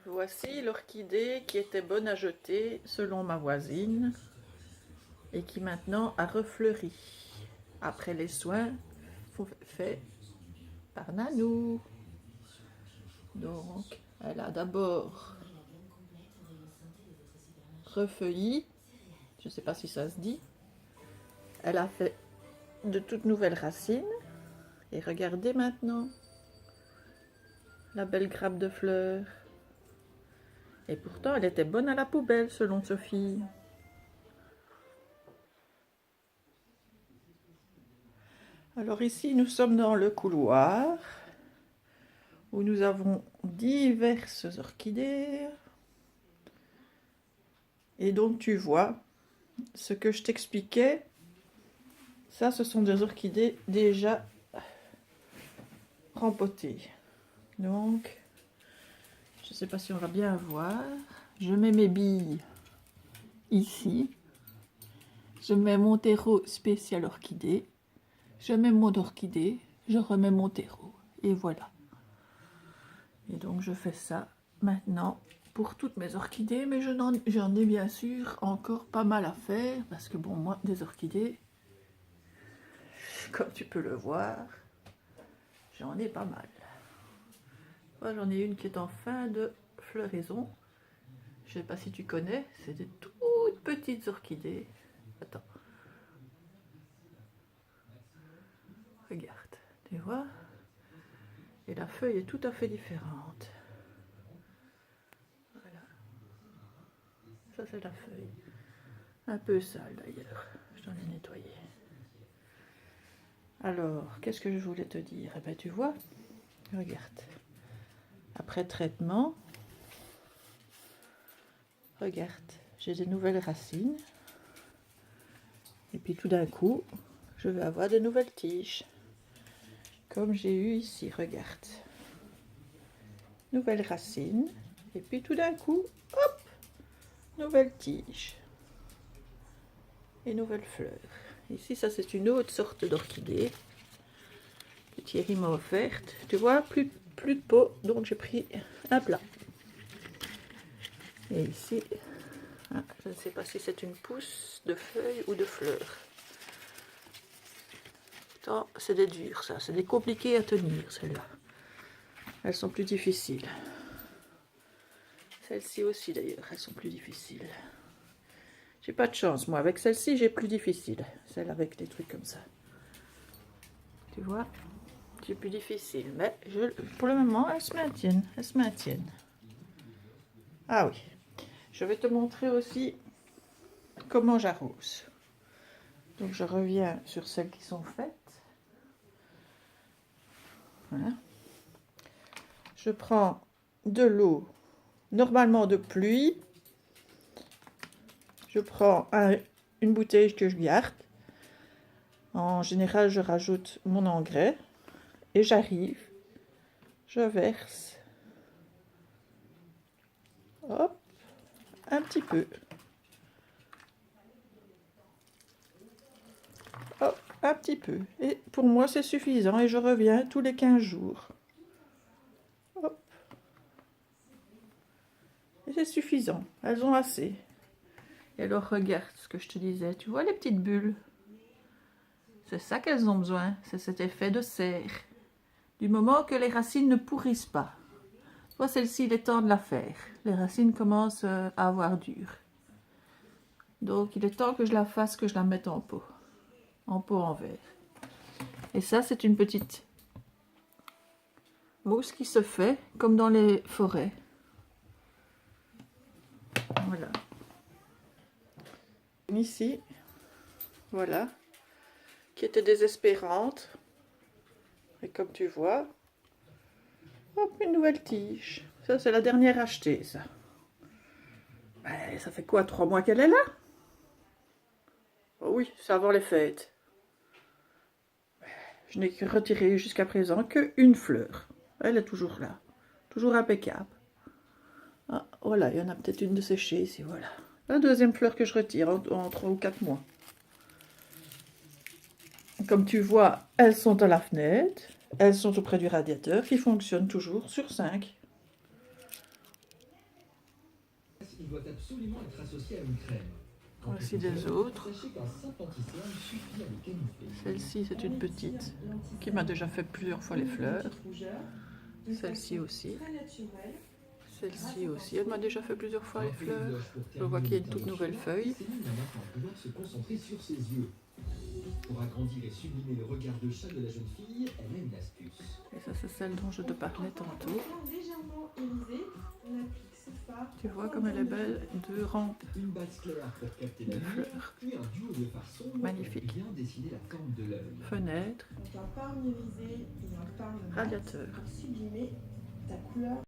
Voici l'orchidée qui était bonne à jeter selon ma voisine et qui maintenant a refleuri après les soins faits par Nanou. Donc elle a d'abord refeuilli, je ne sais pas si ça se dit, elle a fait de toutes nouvelles racines et regardez maintenant la belle grappe de fleurs. Et pourtant elle était bonne à la poubelle selon Sophie. Alors ici, nous sommes dans le couloir où nous avons diverses orchidées. Et donc tu vois, ce que je t'expliquais, ça ce sont des orchidées déjà rempotées. Donc, je ne sais pas si on va bien voir. Je mets mes billes ici. Je mets mon terreau spécial orchidée. Je mets mon orchidée. Je remets mon terreau. Et voilà. Et donc je fais ça maintenant pour toutes mes orchidées, mais j'en ai bien sûr encore pas mal à faire, parce que bon, moi, des orchidées, comme tu peux le voir, j'en ai pas mal. Moi, j'en ai une qui est en fin de floraison. Je sais pas si tu connais, c'est des toutes petites orchidées. Attends. Regarde, tu vois? Et la feuille est tout à fait différente. Voilà. Ça, c'est la feuille. Un peu sale d'ailleurs. Je t'en ai nettoyé. Alors, qu'est-ce que je voulais te dire? Eh bien, tu vois, regarde. Après traitement, regarde, j'ai des nouvelles racines. Et puis tout d'un coup, je vais avoir de nouvelles tiges. Comme j'ai eu ici, regarde. Nouvelles racines. Et puis tout d'un coup, hop, nouvelles tiges. Et nouvelles fleurs. Ici, ça c'est une autre sorte d'orchidée que Thierry m'a offerte. Tu vois, plus de peau, donc j'ai pris un plat. Et ici, je ne sais pas si c'est une pousse de feuilles ou de fleurs. C'est des durs, ça. C'est des compliqués à tenir, celles-là. Elles sont plus difficiles. Celles-ci aussi, d'ailleurs, elles sont plus difficiles. J'ai pas de chance, moi. Avec celle-ci, j'ai plus difficile. Celle avec des trucs comme ça. Tu vois? C'est plus difficile. Mais pour le moment, elles se maintiennent. Elles se maintiennent. Ah oui. Je vais te montrer aussi comment j'arrose. Donc, je reviens sur celles qui sont faites. Voilà. Je prends de l'eau, normalement de pluie. Je prends une bouteille que je garde. En général, je rajoute mon engrais. Et j'arrive. Je verse. Hop. Un petit peu. Hop. Un petit peu. Et pour moi, c'est suffisant. Et je reviens tous les 15 jours. Hop. Et c'est suffisant. Elles ont assez. Et alors, regarde ce que je te disais. Tu vois les petites bulles? C'est ça qu'elles ont besoin. C'est cet effet de serre. Du moment que les racines ne pourrissent pas. Tu vois, celle-ci, il est temps de la faire. Les racines commencent à avoir dur. Donc, il est temps que je la fasse, que je la mette en pot. En pot en verre. Et ça, c'est une petite mousse qui se fait comme dans les forêts. Voilà. Ici, voilà, qui était désespérante. Et comme tu vois, hop, une nouvelle tige. Ça, c'est la dernière achetée, ça. Ben, ça fait quoi, 3 mois qu'elle est là? Oh oui, c'est avant les fêtes. Je n'ai retiré jusqu'à présent qu'une fleur. Elle est toujours là. Toujours impeccable. Ah, voilà, il y en a peut-être une de séchée ici, voilà. La deuxième fleur que je retire en 3 ou 4 mois. Comme tu vois, elles sont à la fenêtre. Elles sont auprès du radiateur qui fonctionne toujours sur 5. il doit absolument être associé à une crème. Voici des autres. Sachez qu'un simple anti-cerne suffit à les camoufler. Celle-ci, c'est une petite qui m'a déjà fait plusieurs fois les fleurs. Celle-ci aussi. Celle-ci aussi, elle m'a déjà fait plusieurs fois les fleurs. Je vois qu'il y a une toute nouvelle feuille. Céline va maintenant pouvoir se concentrer sur ses yeux. Pour agrandir et sublimer le regard de chat de la jeune fille, elle a une astuce. Et ça, c'est celle dont je te parlais tantôt. Tu vois comme elle est belle, deux rampes Une base claire pour capter la de lumière, fleurs. puis un duo de fards sombres Magnifique. pour bien dessiner la corne de l'œil. Fenêtre, Donc un parme irisé et un parme mat radiateur. pour sublimer ta couleur.